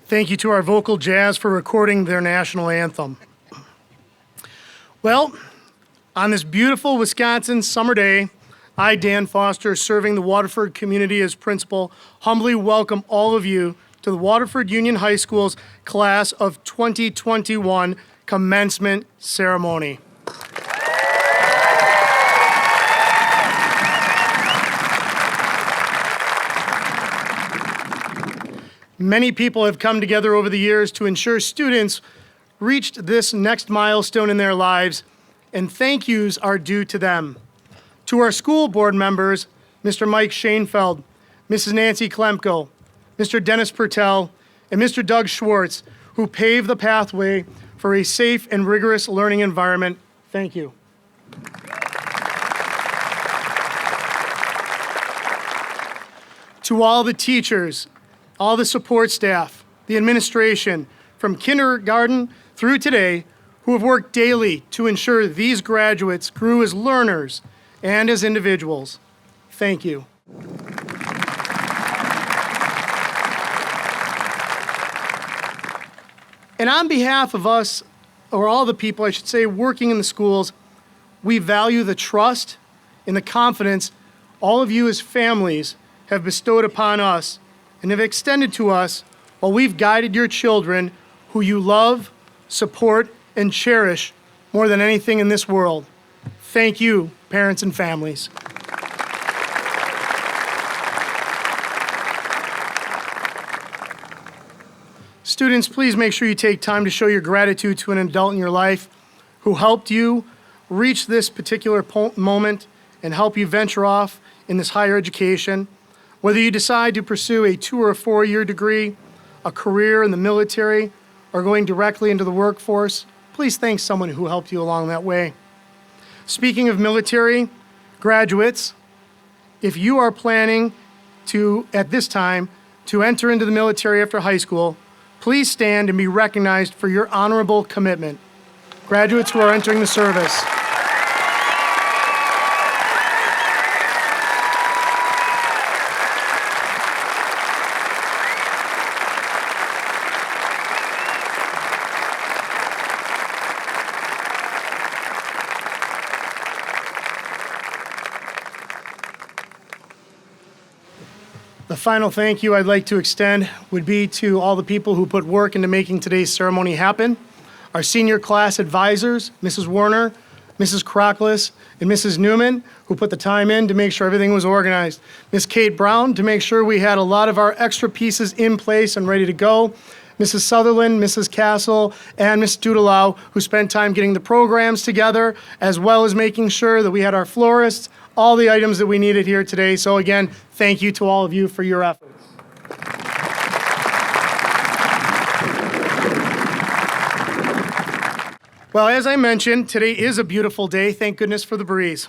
Thank you to our vocal jazz for recording their national anthem. Well, on this beautiful Wisconsin summer day, I, Dan Foster, serving the Waterford community as principal, humbly welcome all of you to the Waterford Union High School's class of 2021 commencement ceremony. Many people have come together over the years to ensure students reached this next milestone in their lives, and thank yous are due to them. To our school board members, Mr. Mike Schoenfeld, Mrs. Nancy Klemko, Mr. Dennis Pertel, and Mr. Doug Schwartz, who paved the pathway for a safe and rigorous learning environment, thank you. To all the teachers, all the support staff, the administration, from kindergarten through today, who have worked daily to ensure these graduates grew as learners and as individuals. Thank you. And on behalf of us, or all the people, I should say, working in the schools, we value the trust and the confidence all of you as families have bestowed upon us and have extended to us while we've guided your children who you love, support, and cherish more than anything in this world. Thank you, parents and families. Students, please make sure you take time to show your gratitude to an adult in your life who helped you reach this particular moment and help you venture off in this higher education. Whether you decide to pursue a 2 or a 4-year degree, a career in the military, or going directly into the workforce, please thank someone who helped you along that way. Speaking of military graduates, if you are planning to, at this time, to enter into the military after high school, please stand and be recognized for your honorable commitment. Graduates who are entering the service. The final thank you I'd like to extend would be to all the people who put work into making today's ceremony happen. Our senior class advisors, Mrs. Warner, Mrs. Crockless, and Mrs. Newman, who put the time in to make sure everything was organized. Ms. Kate Brown, to make sure we had a lot of our extra pieces in place and ready to go. Mrs. Sutherland, Mrs. Castle, and Ms. Dudelau, who spent time getting the programs together, as well as making sure that we had our florists, all the items that we needed here today. So again, thank you to all of you for your efforts. Well, as I mentioned, today is a beautiful day. Thank goodness for the breeze.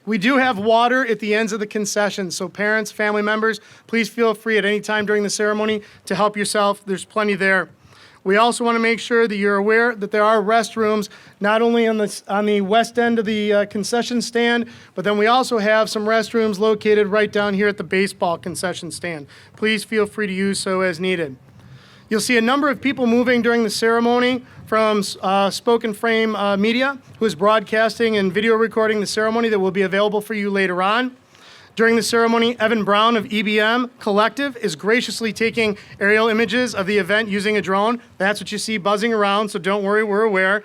We do have water at the ends of the concessions, so parents, family members, please feel free at any time during the ceremony to help yourself. There's plenty there. We also want to make sure that you're aware that there are restrooms not only on the west end of the concession stand, but then we also have some restrooms located right down here at the baseball concession stand. Please feel free to use so as needed. You'll see a number of people moving during the ceremony from Spoken Frame Media, who is broadcasting and video recording the ceremony that will be available for you later on. During the ceremony, Evan Brown of EBM Collective is graciously taking aerial images of the event using a drone. That's what you see buzzing around, so don't worry, we're aware,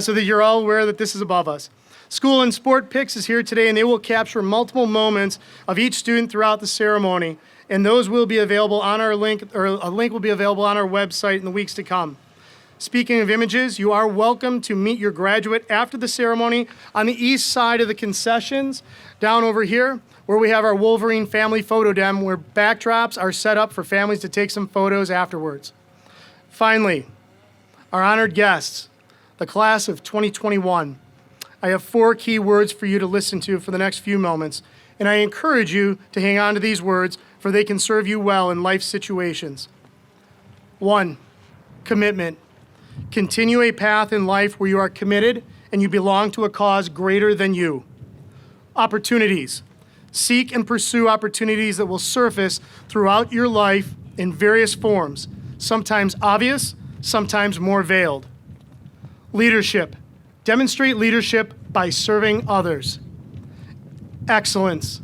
so that you're all aware that this is above us. School and Sport Pics is here today, and they will capture multiple moments of each student throughout the ceremony, and those will be available on our link, or a link will be available on our website in the weeks to come. Speaking of images, you are welcome to meet your graduate after the ceremony on the east side of the concessions, down over here, where we have our Wolverine family photo dem, where backdrops are set up for families to take some photos afterwards. Finally, our honored guests, the class of 2021. I have 4 key words for you to listen to for the next few moments, and I encourage you to hang on to these words, for they can serve you well in life situations. 1, commitment. Continue a path in life where you are committed and you belong to a cause greater than you. Opportunities. Seek and pursue opportunities that will surface throughout your life in various forms, sometimes obvious, sometimes more veiled. Leadership. Demonstrate leadership by serving others. Excellence.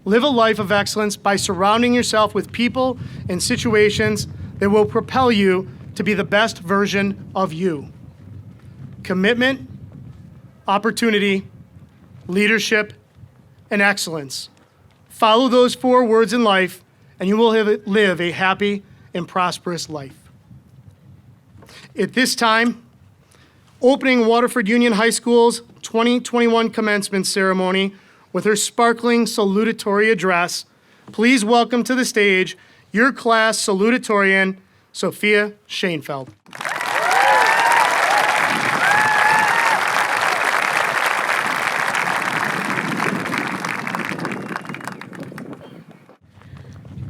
Live a life of excellence by surrounding yourself with people and situations that will propel you to be the best version of you. Commitment, opportunity, leadership, and excellence. Follow those 4 words in life, and you will live a happy and prosperous life. At this time, opening Waterford Union High School's 2021 commencement ceremony with her sparkling salutatory address, please welcome to the stage your class salutatorian, Sophia Schoenfeld.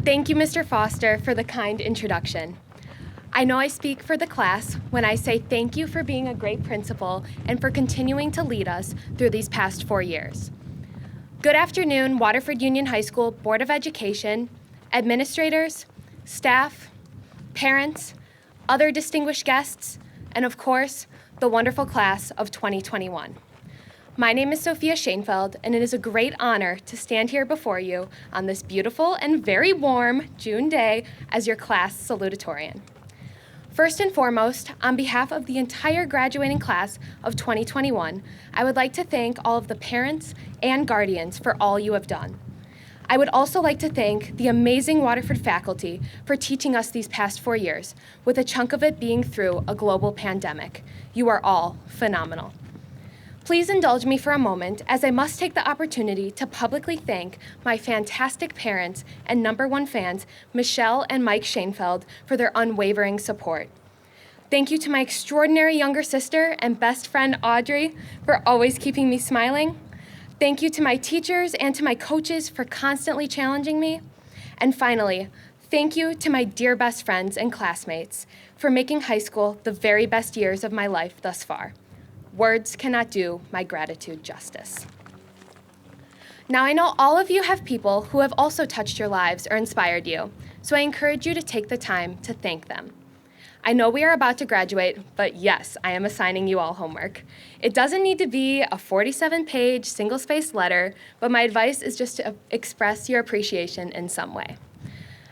Thank you, Mr. Foster, for the kind introduction. I know I speak for the class when I say thank you for being a great principal and for continuing to lead us through these past 4 years. Good afternoon, Waterford Union High School Board of Education, administrators, staff, parents, other distinguished guests, and of course, the wonderful class of 2021. My name is Sophia Schoenfeld, and it is a great honor to stand here before you on this beautiful and very warm June day as your class salutatorian. First and foremost, on behalf of the entire graduating class of 2021, I would like to thank all of the parents and guardians for all you have done. I would also like to thank the amazing Waterford faculty for teaching us these past 4 years, with a chunk of it being through a global pandemic. You are all phenomenal. Please indulge me for a moment, as I must take the opportunity to publicly thank my fantastic parents and #1 fans, Michelle and Mike Schoenfeld, for their unwavering support. Thank you to my extraordinary younger sister and best friend, Audrey, for always keeping me smiling. Thank you to my teachers and to my coaches for constantly challenging me. And finally, thank you to my dear best friends and classmates for making high school the very best years of my life thus far. Words cannot do my gratitude justice. Now, I know all of you have people who have also touched your lives or inspired you, so I encourage you to take the time to thank them. I know we are about to graduate, but yes, I am assigning you all homework. It doesn't need to be a 47-page, single-spaced letter, but my advice is just to express your appreciation in some way.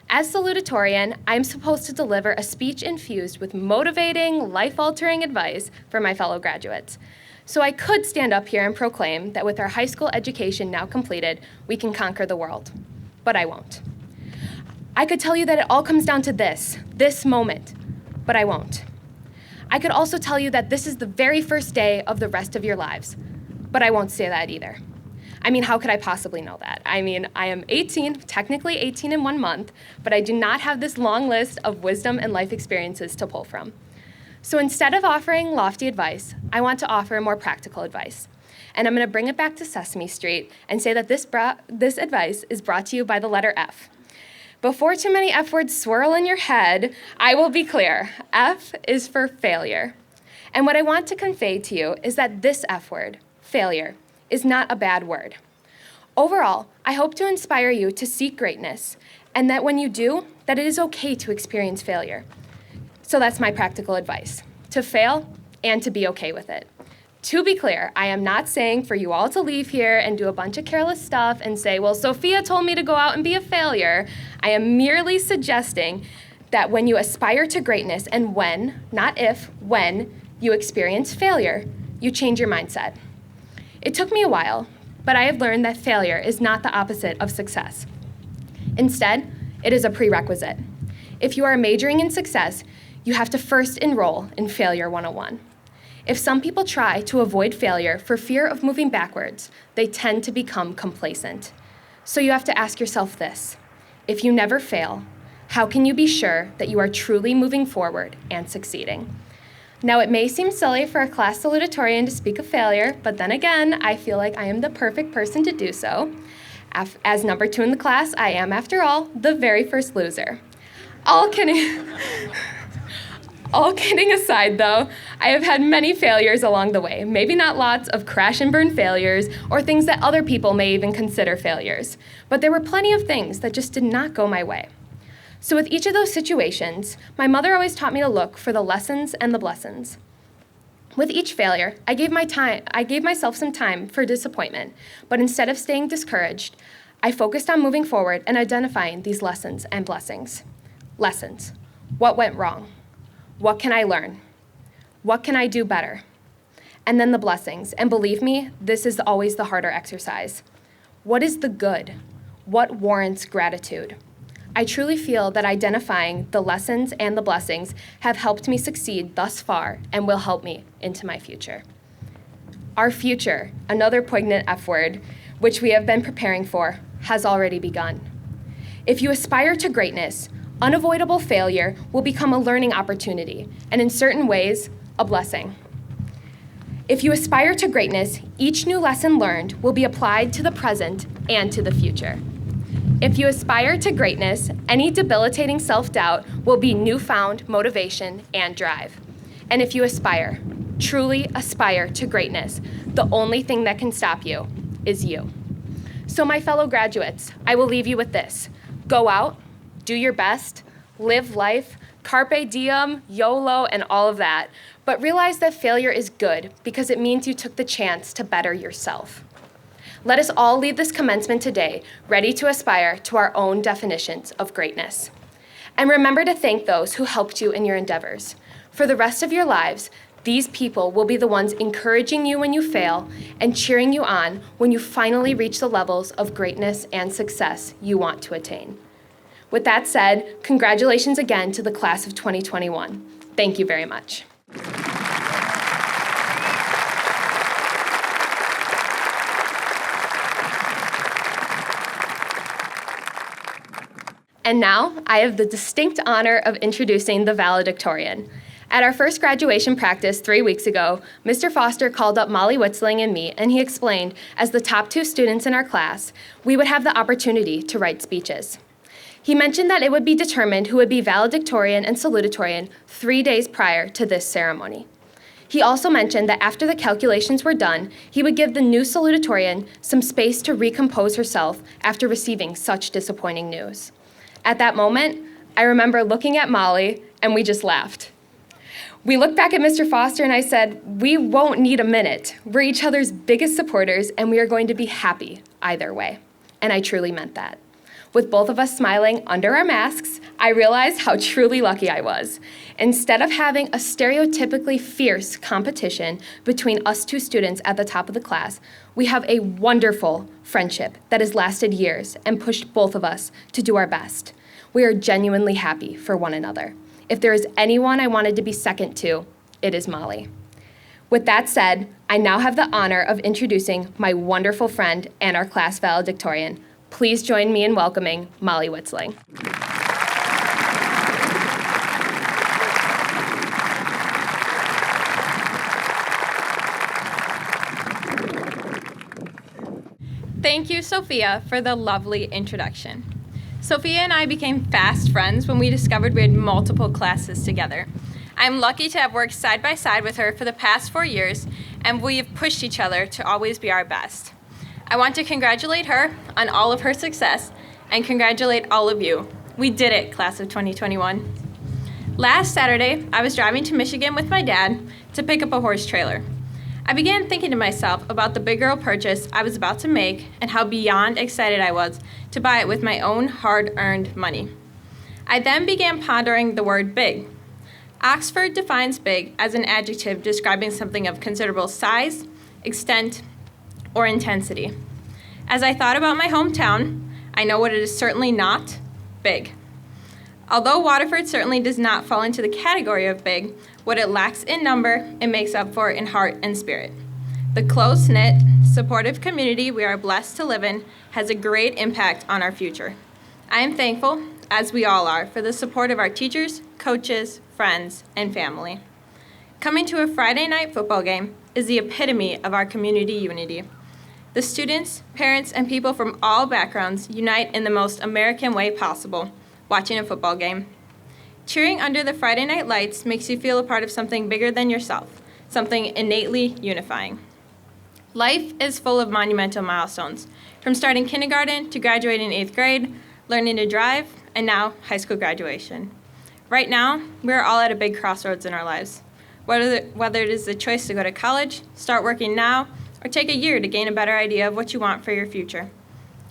As salutatorian, I'm supposed to deliver a speech infused with motivating, life-altering advice for my fellow graduates. So I could stand up here and proclaim that with our high school education now completed, we can conquer the world, but I won't. I could tell you that it all comes down to this moment, but I won't. I could also tell you that this is the very first day of the rest of your lives, but I won't say that either. I mean, how could I possibly know that? I mean, I am 18, technically 18 in 1 month, but I do not have this long list of wisdom and life experiences to pull from. So instead of offering lofty advice, I want to offer more practical advice. And I'm going to bring it back to Sesame Street and say that this advice is brought to you by the letter F. Before too many F words swirl in your head, I will be clear. F is for failure. And what I want to convey to you is that this F word, failure, is not a bad word. Overall, I hope to inspire you to seek greatness, and that when you do, that it is okay to experience failure. So that's my practical advice, to fail and to be okay with it. To be clear, I am not saying for you all to leave here and do a bunch of careless stuff and say, well, Sophia told me to go out and be a failure. I am merely suggesting that when you aspire to greatness and when, not if, when you experience failure, you change your mindset. It took me a while, but I have learned that failure is not the opposite of success. Instead, it is a prerequisite. If you are majoring in success, you have to first enroll in Failure 101. If some people try to avoid failure for fear of moving backwards, they tend to become complacent. So you have to ask yourself this: if you never fail, how can you be sure that you are truly moving forward and succeeding? Now, it may seem silly for a class salutatorian to speak of failure, but then again, I feel like I am the perfect person to do so. As number 2 in the class, I am, after all, the very first loser. All kidding aside, though, I have had many failures along the way. Maybe not lots of crash and burn failures or things that other people may even consider failures, but there were plenty of things that just did not go my way. So with each of those situations, my mother always taught me to look for the lessons and the blessings. With each failure, I gave myself some time for disappointment, but instead of staying discouraged, I focused on moving forward and identifying these lessons and blessings. Lessons. What went wrong? What can I learn? What can I do better? And then the blessings. And believe me, this is always the harder exercise. What is the good? What warrants gratitude? I truly feel that identifying the lessons and the blessings have helped me succeed thus far and will help me into my future. Our future, another poignant F word, which we have been preparing for, has already begun. If you aspire to greatness, unavoidable failure will become a learning opportunity, and in certain ways, a blessing. If you aspire to greatness, each new lesson learned will be applied to the present and to the future. If you aspire to greatness, any debilitating self-doubt will be newfound motivation and drive. And if you aspire, truly aspire to greatness, the only thing that can stop you is you. So my fellow graduates, I will leave you with this. Go out, do your best, live life, carpe diem, YOLO, and all of that. But realize that failure is good because it means you took the chance to better yourself. Let us all leave this commencement today ready to aspire to our own definitions of greatness. And remember to thank those who helped you in your endeavors. For the rest of your lives, these people will be the ones encouraging you when you fail and cheering you on when you finally reach the levels of greatness and success you want to attain. With that said, congratulations again to the class of 2021. Thank you very much. And now, I have the distinct honor of introducing the valedictorian. At our first graduation practice 3 weeks ago, Mr. Foster called up Molly Witzling and me, and he explained, as the top 2 students in our class, we would have the opportunity to write speeches. He mentioned that it would be determined who would be valedictorian and salutatorian 3 days prior to this ceremony. He also mentioned that after the calculations were done, he would give the new salutatorian some space to recompose herself after receiving such disappointing news. At that moment, I remember looking at Molly, and we just laughed. We looked back at Mr. Foster, and I said, we won't need a minute. We're each other's biggest supporters, and we are going to be happy either way. And I truly meant that. With both of us smiling under our masks, I realized how truly lucky I was. Instead of having a stereotypically fierce competition between us 2 students at the top of the class, we have a wonderful friendship that has lasted years and pushed both of us to do our best. We are genuinely happy for one another. If there is anyone I wanted to be second to, it is Molly. With that said, I now have the honor of introducing my wonderful friend and our class valedictorian. Please join me in welcoming Molly Witzling. Thank you, Sophia, for the lovely introduction. Sophia and I became fast friends when we discovered we had multiple classes together. I'm lucky to have worked side by side with her for the past 4 years, and we have pushed each other to always be our best. I want to congratulate her on all of her success and congratulate all of you. We did it, class of 2021. Last Saturday, I was driving to Michigan with my dad to pick up a horse trailer. I began thinking to myself about the big girl purchase I was about to make and how beyond excited I was to buy it with my own hard-earned money. I then began pondering the word big. Oxford defines big as an adjective describing something of considerable size, extent, or intensity. As I thought about my hometown, I know what it is certainly not: big. Although Waterford certainly does not fall into the category of big, what it lacks in number, it makes up for in heart and spirit. The close-knit, supportive community we are blessed to live in has a great impact on our future. I am thankful, as we all are, for the support of our teachers, coaches, friends, and family. Coming to a Friday night football game is the epitome of our community unity. The students, parents, and people from all backgrounds unite in the most American way possible, watching a football game. Cheering under the Friday night lights makes you feel a part of something bigger than yourself, something innately unifying. Life is full of monumental milestones, from starting kindergarten to graduating 8th grade, learning to drive, and now high school graduation. Right now, we are all at a big crossroads in our lives. Whether it is the choice to go to college, start working now, or take a year to gain a better idea of what you want for your future.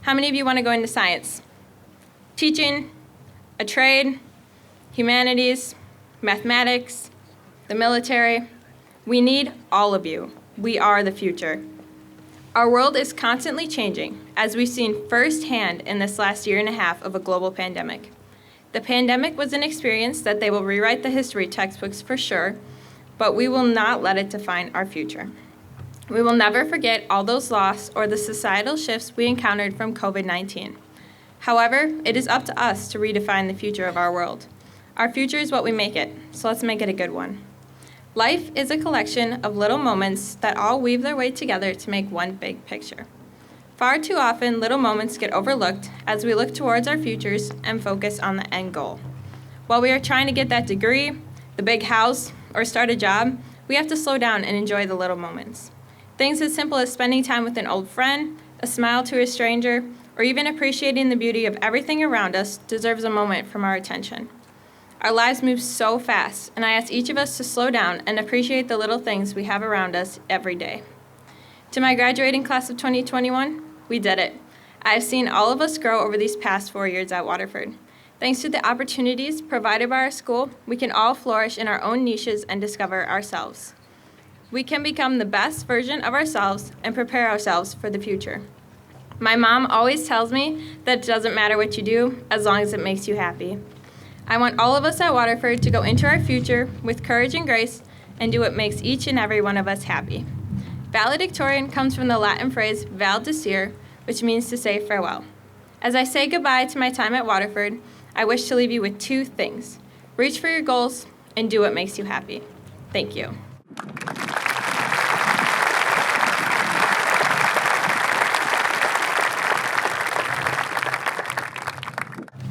How many of you want to go into science? Teaching, a trade, humanities, mathematics, the military? We need all of you. We are the future. Our world is constantly changing, as we've seen firsthand in this last year and a half of a global pandemic. The pandemic was an experience that they will rewrite the history textbooks for sure, but we will not let it define our future. We will never forget all those lost or the societal shifts we encountered from COVID-19. However, it is up to us to redefine the future of our world. Our future is what we make it, so let's make it a good one. Life is a collection of little moments that all weave their way together to make one big picture. Far too often, little moments get overlooked as we look towards our futures and focus on the end goal. While we are trying to get that degree, the big house, or start a job, we have to slow down and enjoy the little moments. Things as simple as spending time with an old friend, a smile to a stranger, or even appreciating the beauty of everything around us deserves a moment from our attention. Our lives move so fast, and I ask each of us to slow down and appreciate the little things we have around us every day. To my graduating class of 2021, we did it. I have seen all of us grow over these past 4 years at Waterford. Thanks to the opportunities provided by our school, we can all flourish in our own niches and discover ourselves. We can become the best version of ourselves and prepare ourselves for the future. My mom always tells me that it doesn't matter what you do as long as it makes you happy. I want all of us at Waterford to go into our future with courage and grace and do what makes each and every one of us happy. Valedictorian comes from the Latin phrase valdicere, which means to say farewell. As I say goodbye to my time at Waterford, I wish to leave you with 2 things: reach for your goals and do what makes you happy. Thank you.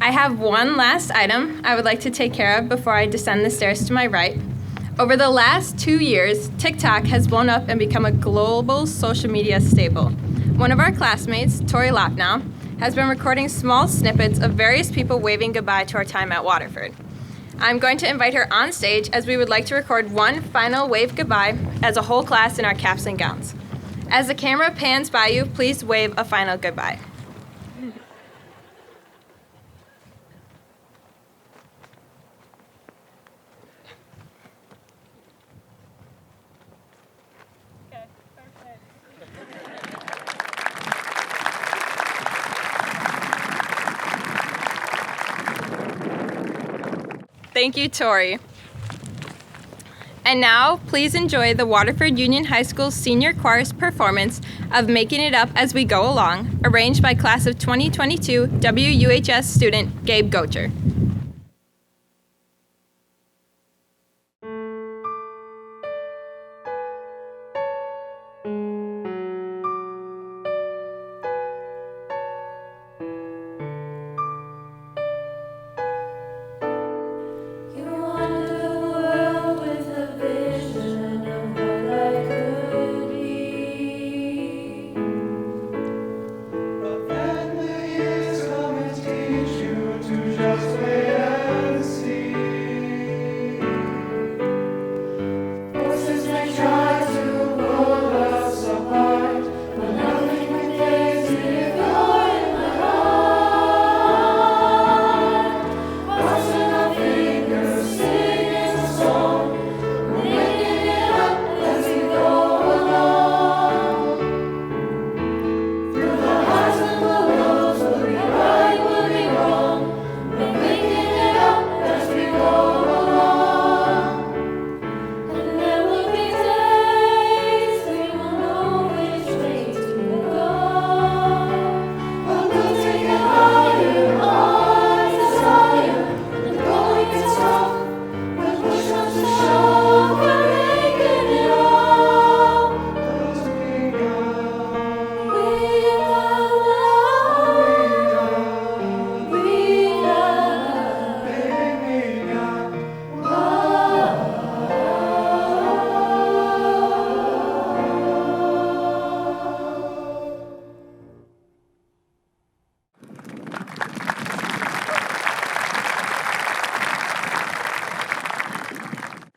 I have one last item I would like to take care of before I descend the stairs to my right. Over the last 2 years, TikTok has blown up and become a global social media staple. One of our classmates, Tori Lopnow, has been recording small snippets of various people waving goodbye to our time at Waterford. I'm going to invite her on stage as we would like to record one final wave goodbye as a whole class in our caps and gowns. As the camera pans by you, please wave a final goodbye. Thank you, Tori. And now, please enjoy the Waterford Union High School Senior Choir's performance of Making It Up As We Go Along, arranged by class of 2022 WUHS student Gabe Gocher.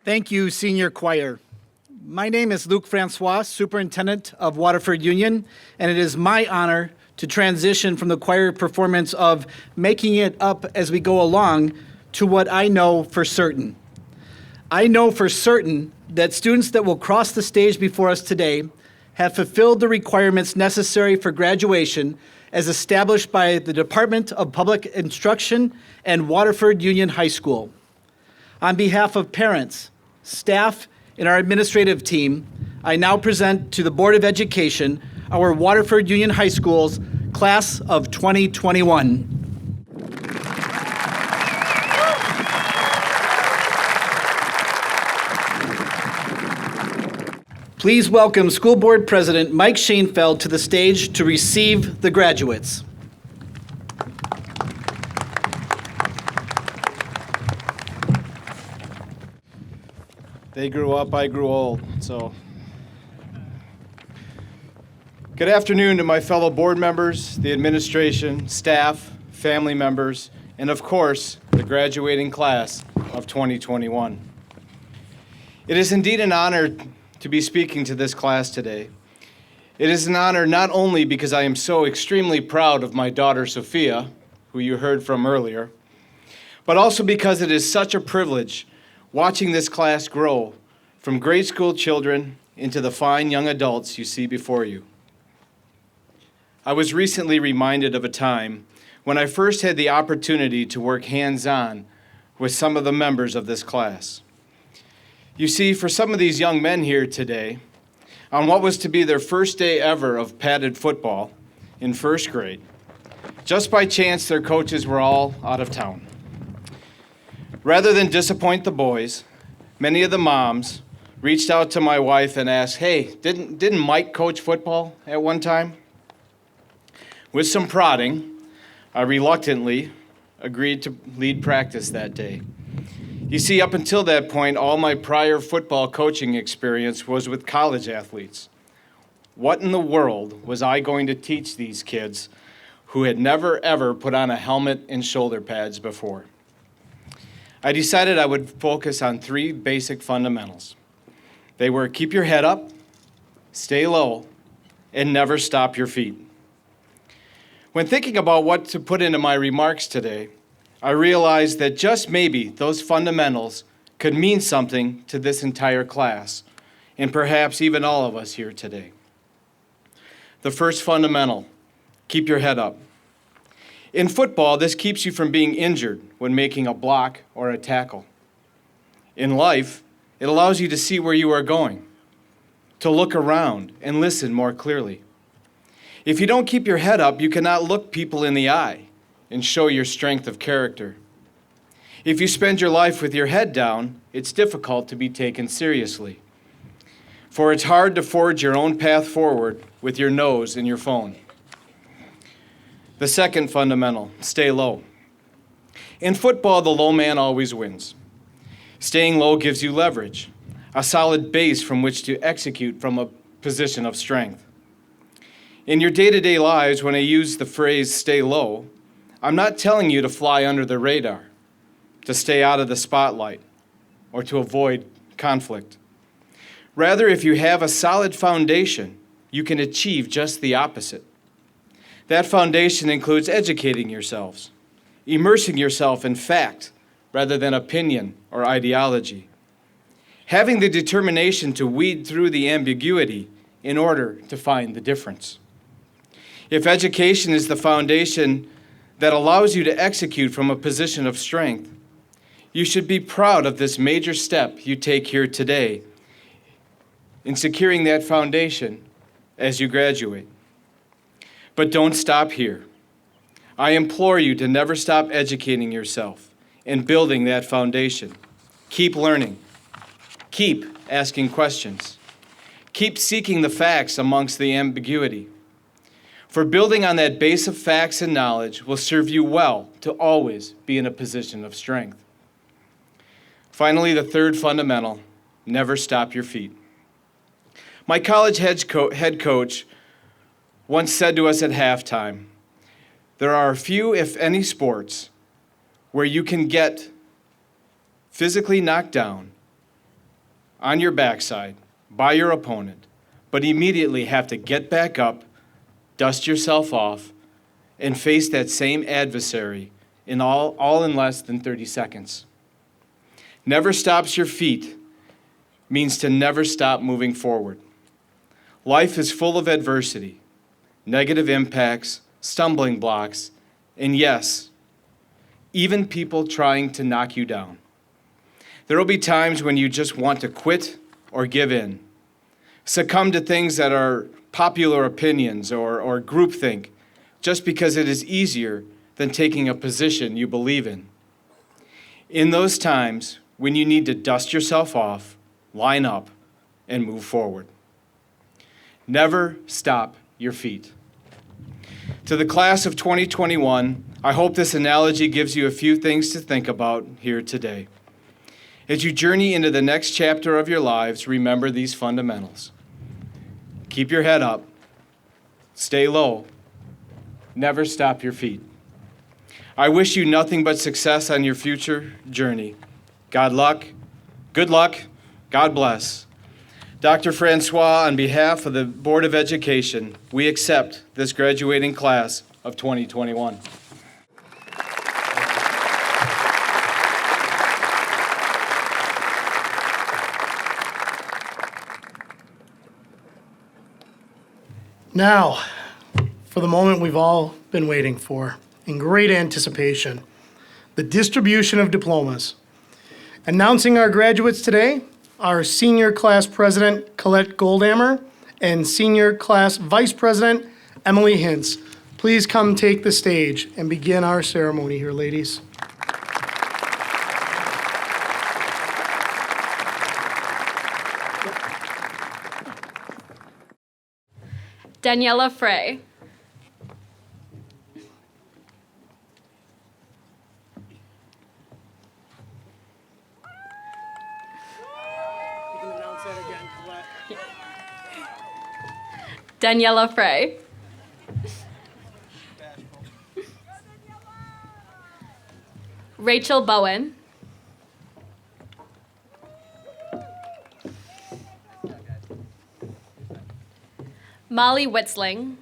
Thank you, Senior Choir. My name is Luke Francois, Superintendent of Waterford Union, and it is my honor to transition from the choir performance of Making It Up as we go along to what I know for certain. I know for certain that students that will cross the stage before us today have fulfilled the requirements necessary for graduation as established by the Department of Public Instruction and Waterford Union High School. On behalf of parents, staff, and our administrative team, I now present to the Board of Education our Waterford Union High School's Class of 2021. Please welcome School Board President Mike Schoenfeld to the stage to receive the graduates. They grew up, I grew old, so. Good afternoon to my fellow board members, the administration, staff, family members, and of course, the graduating class of 2021. It is indeed an honor to be speaking to this class today. It is an honor not only because I am so extremely proud of my daughter Sophia, who you heard from earlier, but also because it is such a privilege watching this class grow from grade school children into the fine young adults you see before you. I was recently reminded of a time when I first had the opportunity to work hands-on with some of the members of this class. You see, for some of these young men here today, on what was to be their first day ever of padded football in first grade, just by chance their coaches were all out of town. Rather than disappoint the boys, many of the moms reached out to my wife and asked, "Hey, didn't Mike coach football at one time?" With some prodding, I reluctantly agreed to lead practice that day. You see, up until that point, all my prior football coaching experience was with college athletes. What in the world was I going to teach these kids who had never ever put on a helmet and shoulder pads before? I decided I would focus on three basic fundamentals. They were keep your head up, stay low, and never stop your feet. When thinking about what to put into my remarks today, I realized that just maybe those fundamentals could mean something to this entire class, and perhaps even all of us here today. The first fundamental, keep your head up. In football, this keeps you from being injured when making a block or a tackle. In life, it allows you to see where you are going, to look around and listen more clearly. If you don't keep your head up, you cannot look people in the eye and show your strength of character. If you spend your life with your head down, it's difficult to be taken seriously. For it's hard to forge your own path forward with your nose in your phone. The second fundamental, stay low. In football, the low man always wins. Staying low gives you leverage, a solid base from which to execute from a position of strength. In your day-to-day lives, when I use the phrase stay low, I'm not telling you to fly under the radar, to stay out of the spotlight, or to avoid conflict. Rather, if you have a solid foundation, you can achieve just the opposite. That foundation includes educating yourselves, immersing yourself in fact rather than opinion or ideology, having the determination to weed through the ambiguity in order to find the difference. If education is the foundation that allows you to execute from a position of strength, you should be proud of this major step you take here today in securing that foundation as you graduate. But don't stop here. I implore you to never stop educating yourself and building that foundation. Keep learning. Keep asking questions. Keep seeking the facts amongst the ambiguity. For building on that base of facts and knowledge will serve you well to always be in a position of strength. Finally, the third fundamental, never stop your feet. My college head coach once said to us at halftime, there are few, if any, sports where you can get physically knocked down, on your backside by your opponent, but immediately have to get back up, dust yourself off, and face that same adversary in all in less than 30 seconds. Never stops your feet means to never stop moving forward. Life is full of adversity, negative impacts, stumbling blocks, and yes, even people trying to knock you down. There will be times when you just want to quit or give in, succumb to things that are popular opinions or groupthink, just because it is easier than taking a position you believe in. In those times, when you need to dust yourself off, line up, and move forward. Never stop your feet. To the class of 2021, I hope this analogy gives you a few things to think about here today. As you journey into the next chapter of your lives, remember these fundamentals. Keep your head up, stay low, never stop your feet. I wish you nothing but success on your future journey. Good luck, God bless. Dr. Francois, on behalf of the Board of Education, we accept this graduating class of 2021. Now, for the moment we've all been waiting for, in great anticipation, the distribution of diplomas. Announcing our graduates today, our Senior Class President, Colette Goldhammer, and Senior Class Vice President, Emily Hintz. Please come take the stage and begin our ceremony here, ladies. Daniela Frey. You can announce that again, Colette. Daniela Frey. Rachel Bowen. Molly Witzling.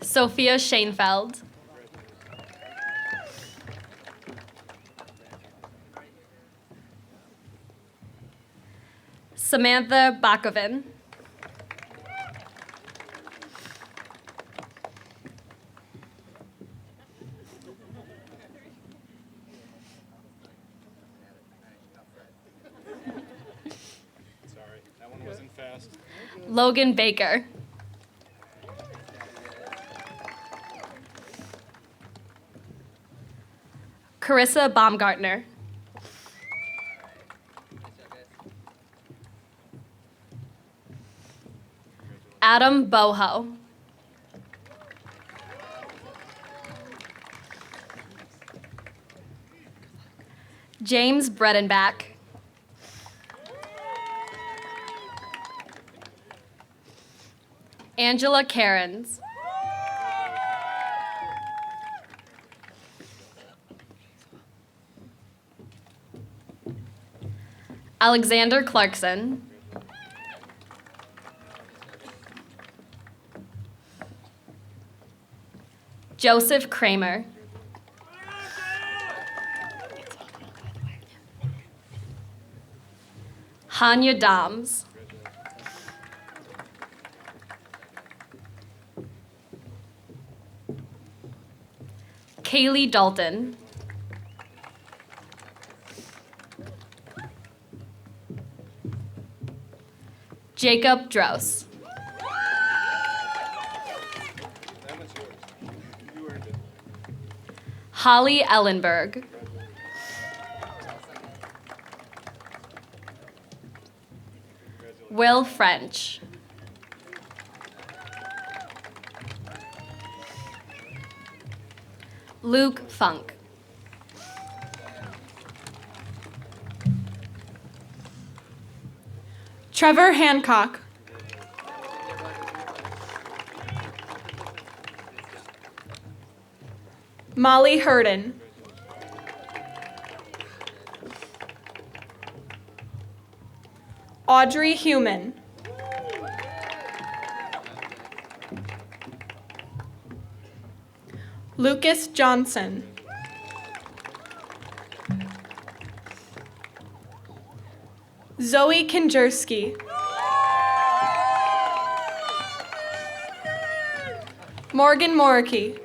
Sophia Schoenfeld. Samantha Bakoven. Logan Baker. Carissa Baumgartner. Adam Boho. James Bredenbach. Angela Cairns. Alexander Clarkson. Joseph Kramer. Hanya Dahms. Kaylee Dalton. Jacob Drouse. Holly Ellenberg. Will French. Luke Funk. Trevor Hancock. Molly Hurden. Audrey Human. Lucas Johnson. Zoe Kinjerski. Morgan Moricky.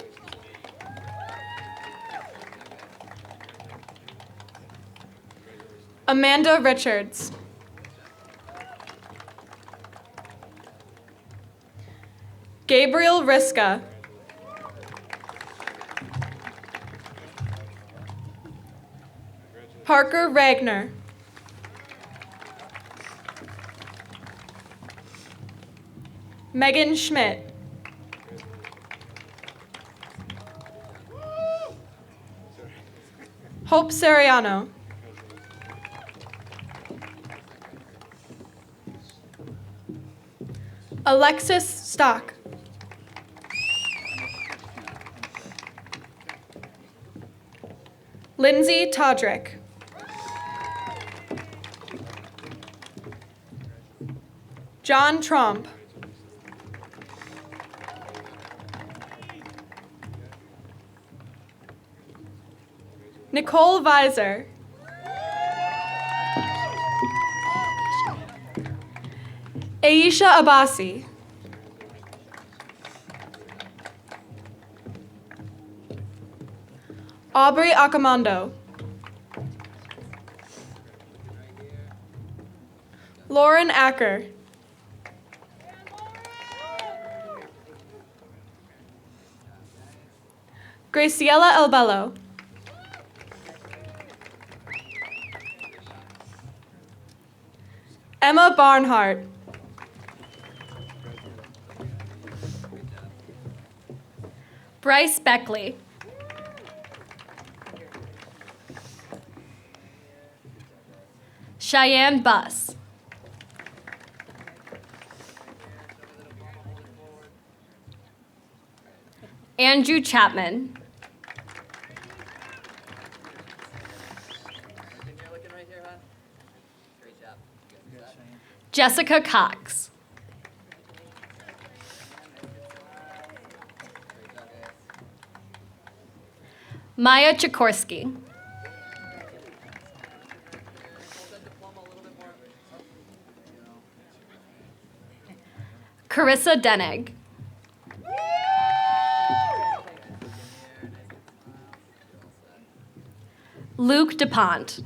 Amanda Richards. Gabriel Riska. Parker Ragnar. Megan Schmidt. Hope Sariano. Alexis Stock. Lindsay Todrick. John Tromp. Nicole Visor. Aisha Abasi. Aubrey Accomando. Lauren Acker. Graciela Elbello. Emma Barnhart. Bryce Beckley. Cheyenne Buss. Andrew Chapman. Jessica Cox. Maya Chikorsky. Carissa Denig. Luke DuPont.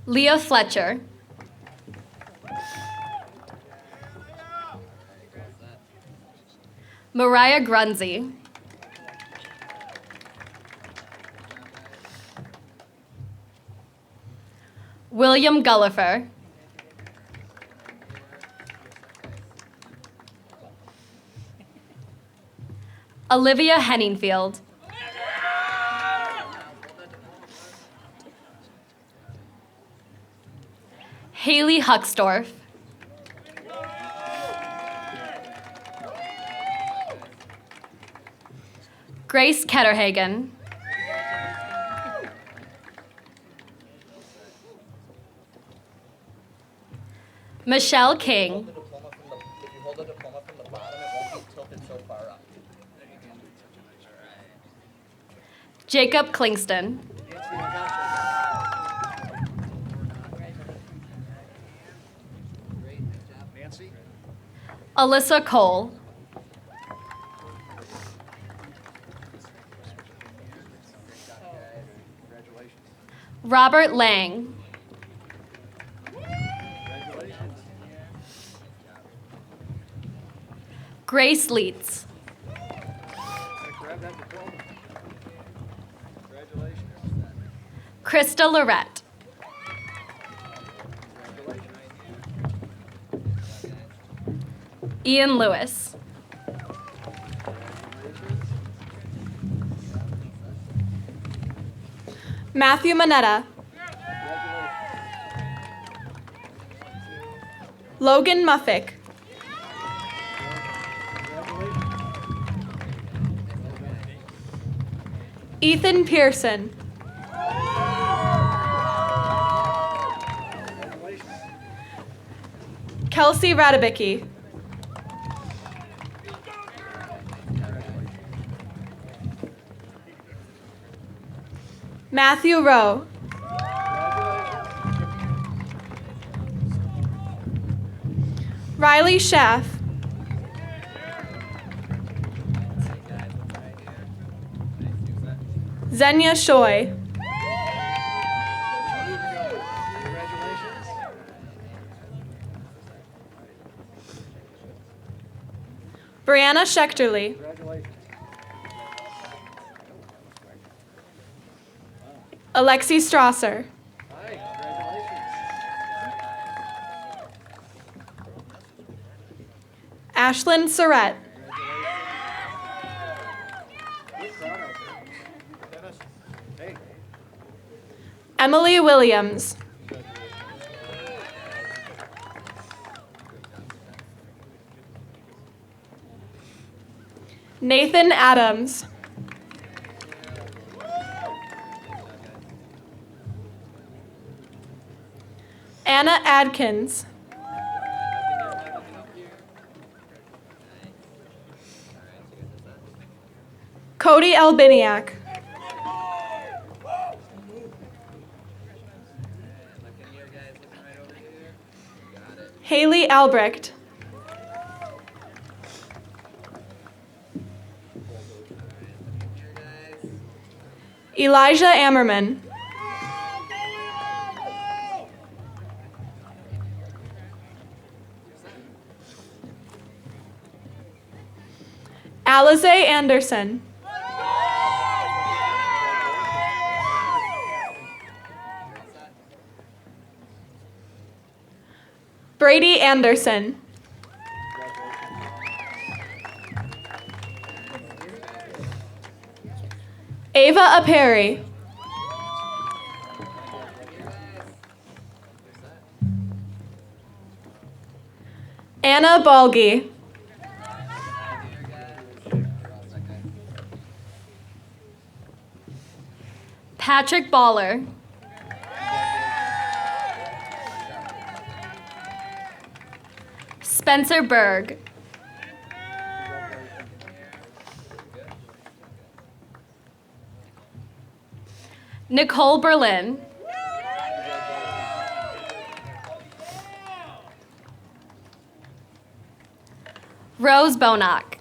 Leah Fletcher. Mariah Grunzy. William Gullifer. Olivia Henningfield. Haley Hucksdorf. Grace Ketterhagen. Michelle King. If you hold the diploma from the bottom, it won't be tilted so far up. Jacob Klingston. Alyssa Cole. Robert Lang. Grace Leitz. Krista Lorette. Ian Lewis. Matthew Manetta. Logan Muffick. Ethan Pearson. Kelsey Radabicki. Matthew Rowe. Riley Schaff. Xenia Shoy. Brianna Schechterly. Alexi Strasser. Ashlyn Surratt. Emily Williams. Nathan Adams. Anna Adkins. Cody Albiniak. Haley Albrecht. Elijah Ammerman. Alize Anderson. Brady Anderson. Ava Aperi. Anna Balgi. Patrick Baller. Spencer Berg. Nicole Berlin. Rose Bonack.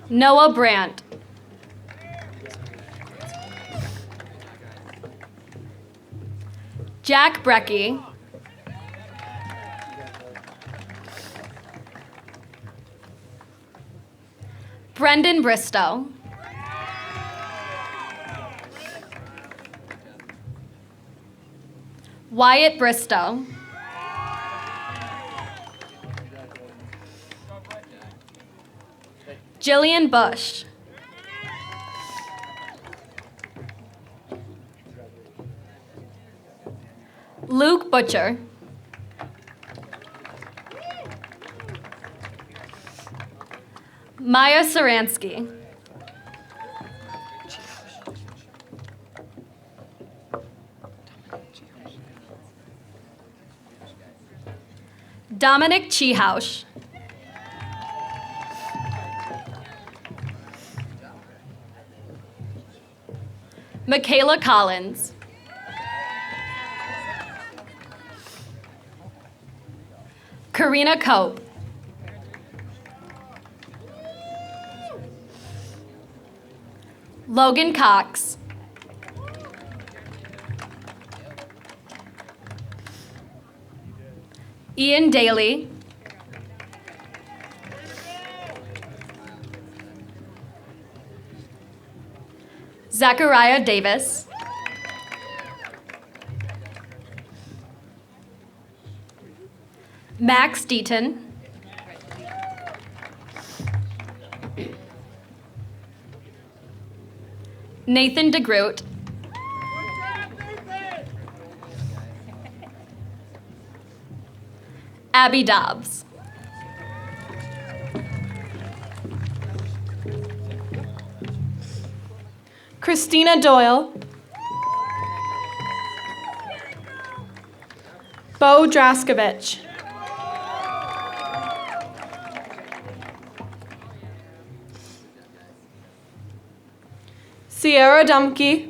Noah Brandt. Jack Brecky. Brendan Bristow. Wyatt Bristow. Jillian Bush. Luke Butcher. Maya Saransky. Dominic Cheehouse. Michaela Collins. Karina Cope. Logan Cox. Ian Daly. Zachariah Davis. Max Deaton. Nathan DeGroot. Abby Dobbs. Christina Doyle. Bo Draskovich. Sierra Dumke.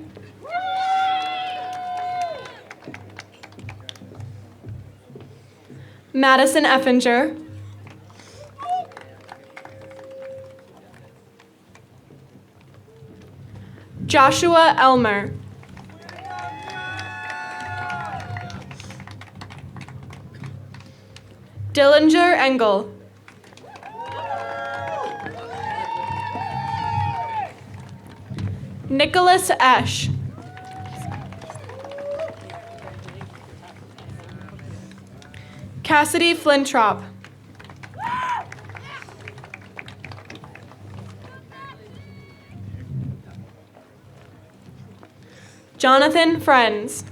Madison Effinger. Joshua Elmer. Dillinger Engel. Nicholas Esch. Cassidy Flintrop. Jonathan Friends.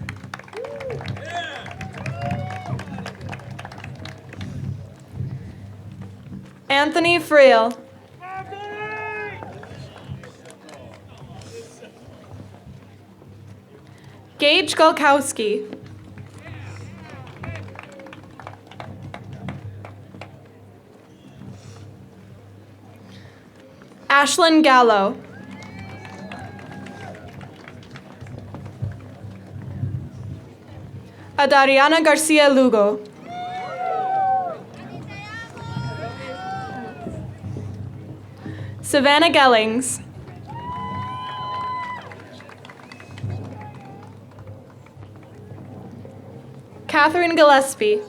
Anthony Friel. Gage Golkowski. Ashlyn Gallo. Adariana Garcia Lugo. Savannah Gellings. Catherine Gillespie.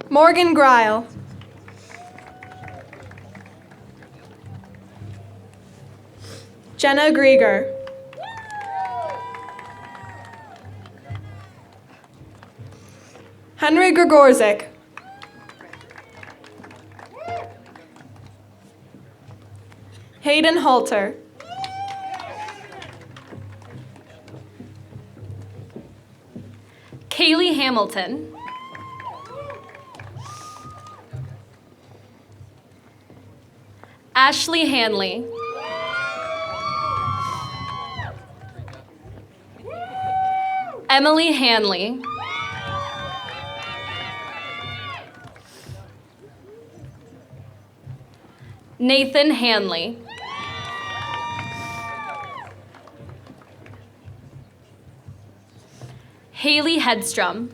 Morgan Greil. Jenna Grieger. Henry Gregorczyk. Hayden Halter. Kaylee Hamilton. Ashley Hanley. Emily Hanley. Nathan Hanley. Haley Hedstrom.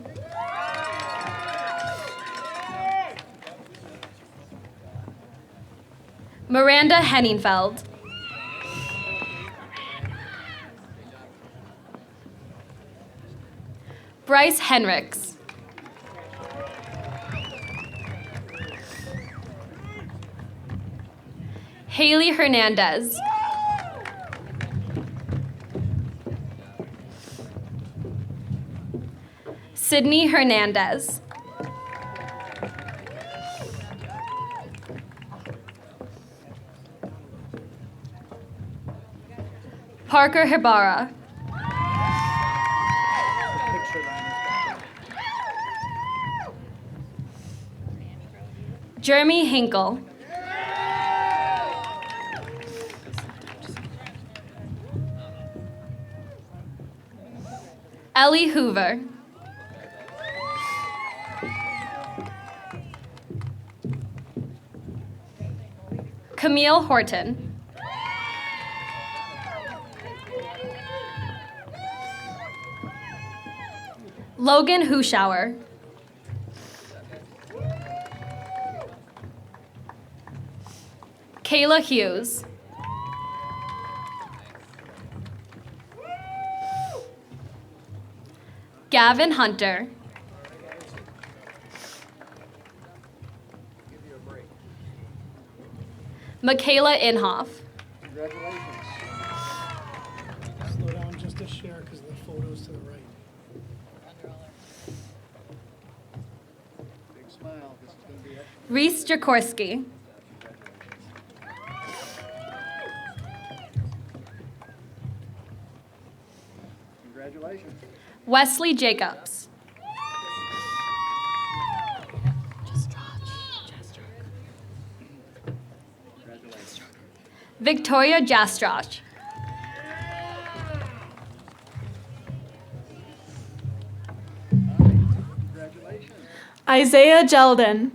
Miranda Henningfeld. Bryce Henricks. Haley Hernandez. Sydney Hernandez. Parker Hibara. Jeremy Hinkle. Ellie Hoover. Camille Horton. Logan Hushauer. Kayla Hughes. Gavin Hunter. Michaela Inhofe. Slow down just a share because the photo's to the right. Big smile. This is going to be extra. Reese Jakorski. Congratulations. Wesley Jacobs. Victoria Jastroch. Isaiah Jeldon.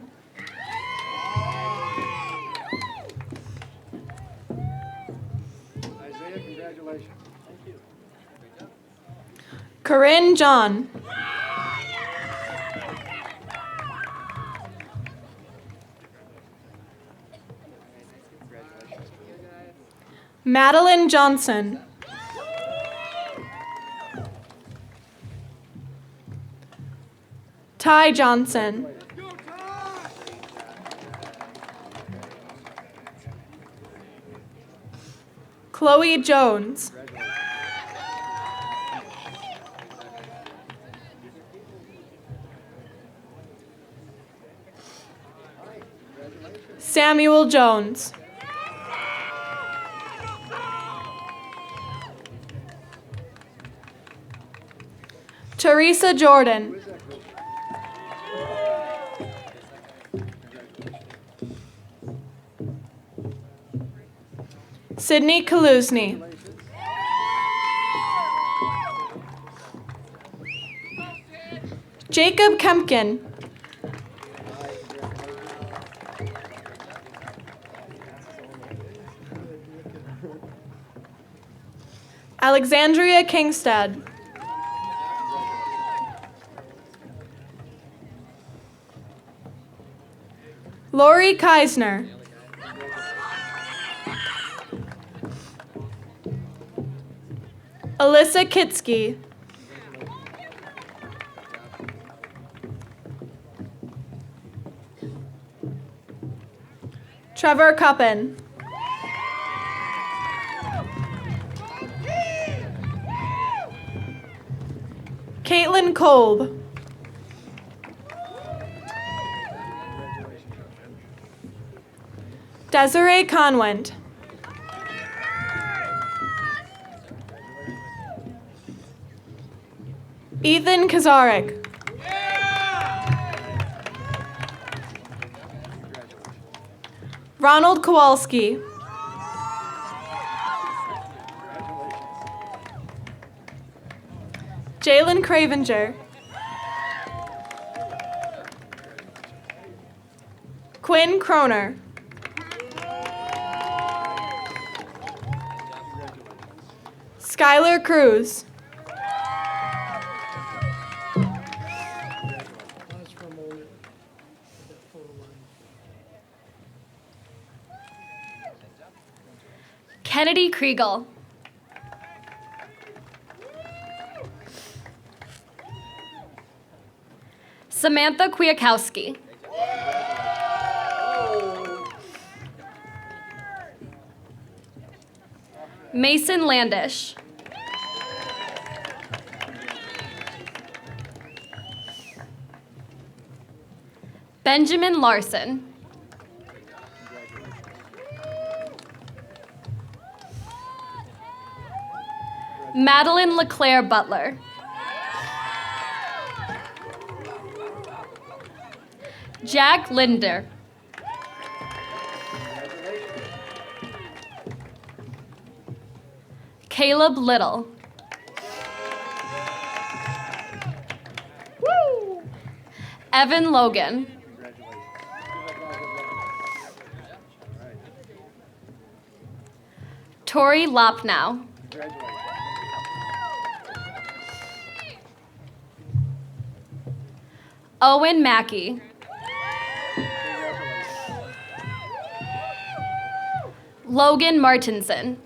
Isaiah, congratulations. Thank you. Corinne John. Madeline Johnson. Ty Johnson. Chloe Jones. Samuel Jones. Teresa Jordan. Sydney Kaluzny. Jacob Kempkin. Alexandria Kingstad. Lori Keisner. Alyssa Kitsky. Trevor Cuppen. Caitlin Kolb. Desiree Conwent. Ethan Kazarek. Ronald Kowalski. Jalen Cravenger. Quinn Croner. Skylar Cruz. Kennedy Kriegel. Samantha Kwiatkowski. Mason Landish. Benjamin Larson. Madeline LeClaire Butler. Jack Linder. Caleb Little. Woo! Evan Logan. Tori Lopnow. Owen Mackey. Logan Martinson.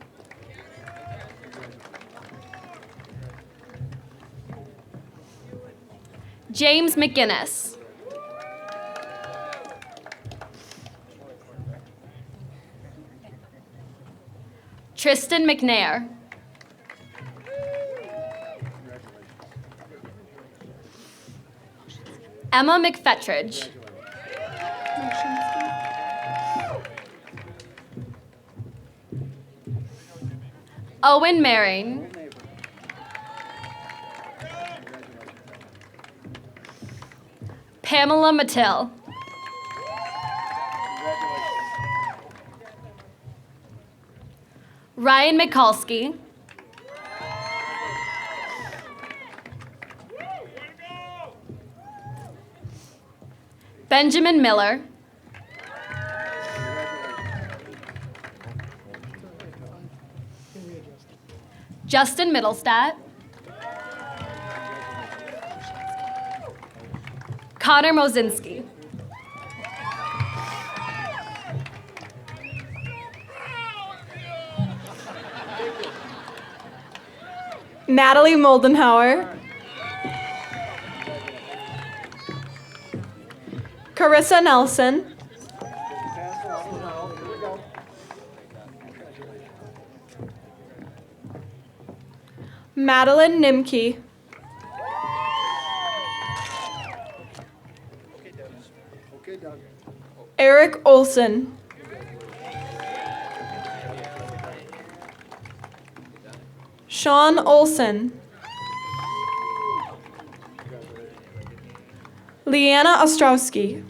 James McGinnis. Tristan McNair. Emma McFetridge. Owen Maring. Pamela Mattil. Ryan Mikulski. Benjamin Miller. Justin Middlestat. Connor Mosinski. Natalie Moldenhauer. Carissa Nelson. Madeline Nimke. Eric Olson. Sean Olson. Leanna Ostrowski.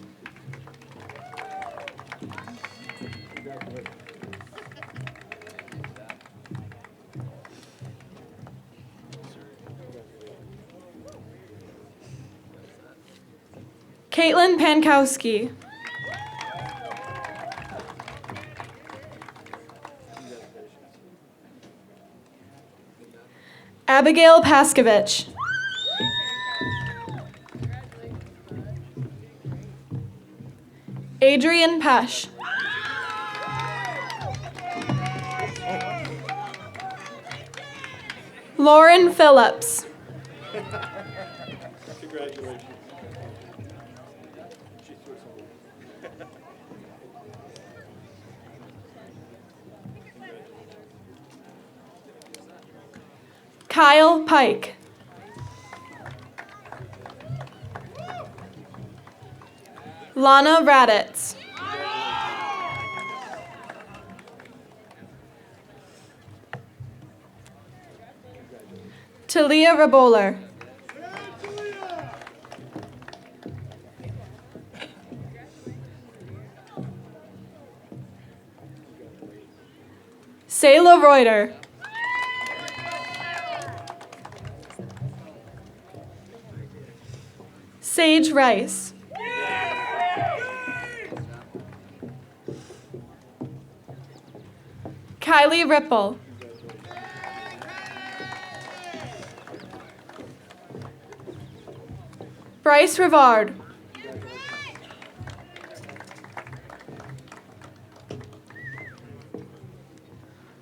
Caitlin Pankowski. Abigail Paskovich. Adrian Pesh. Lauren Phillips. Congratulations. Kyle Pike. Lana Raditz. Talia Raboler. Sayla Reuter. Sage Rice. Kylie Ripple. Bryce Rivard.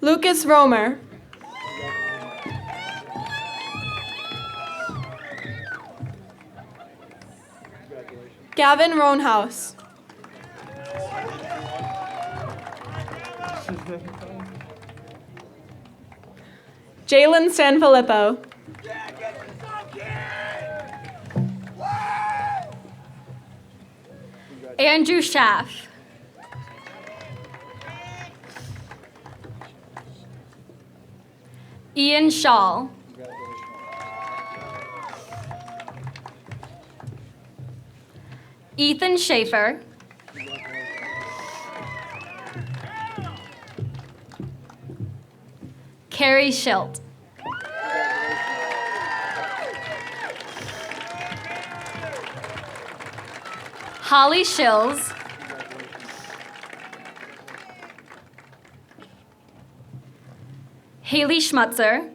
Lucas Romer. Gavin Roanhouse. Jalen Sanfilippo. Andrew Schaff. Ian Shaw. Ethan Schaefer. Carrie Schilt. Holly Shills. Haley Schmutzer.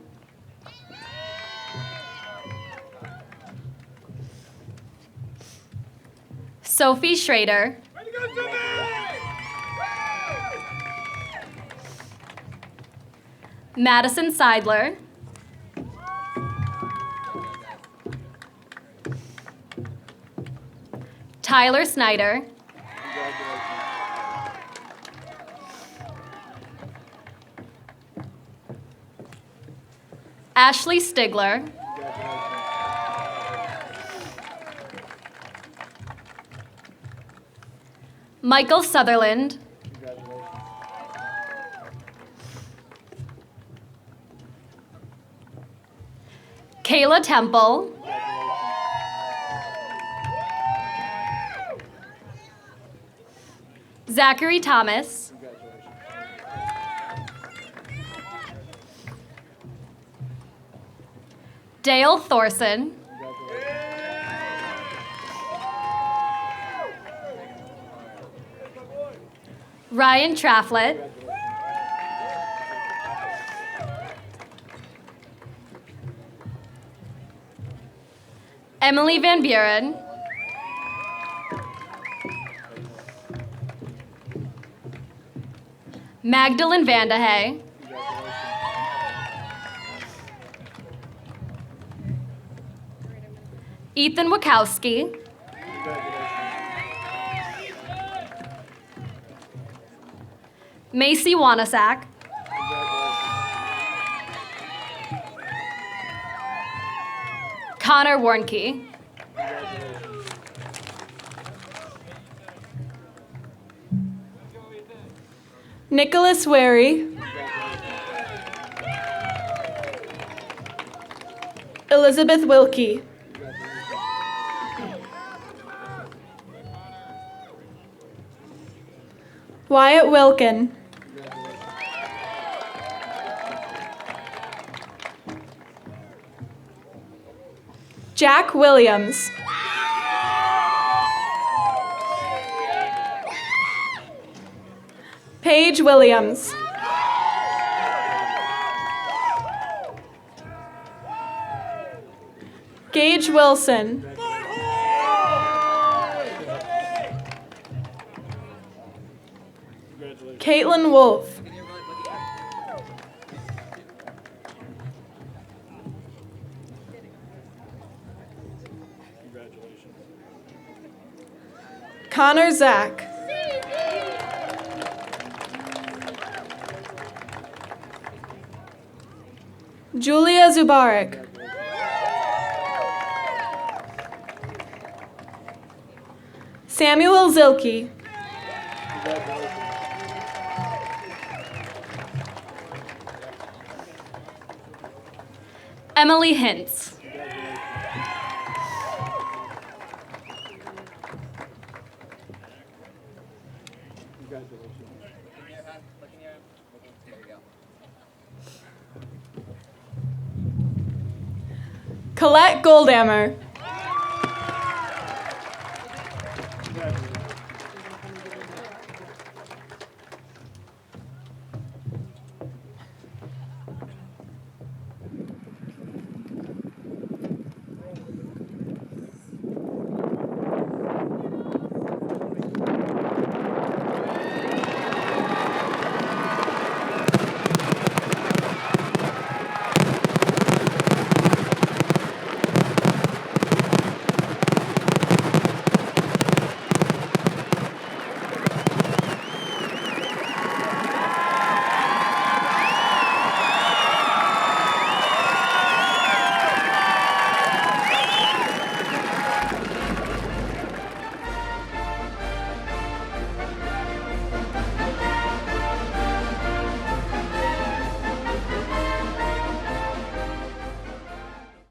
Sophie Schrader. Madison Seidler. Tyler Snyder. Ashley Stigler. Michael Sutherland. Kayla Temple. Zachary Thomas. Dale Thorson. Ryan Traflett. Emily Van Buren. Magdalene Vandehay. Ethan Wachowski. Macy Wanasak. Connor Warnke. Nicholas Wary. Elizabeth Wilkie. Wyatt Wilkin. Jack Williams. Paige Williams. Gage Wilson. Caitlin Wolf. Connor Zach. Julia Zubarik. Samuel Zilke. Emily Hintz. Colette Goldammer.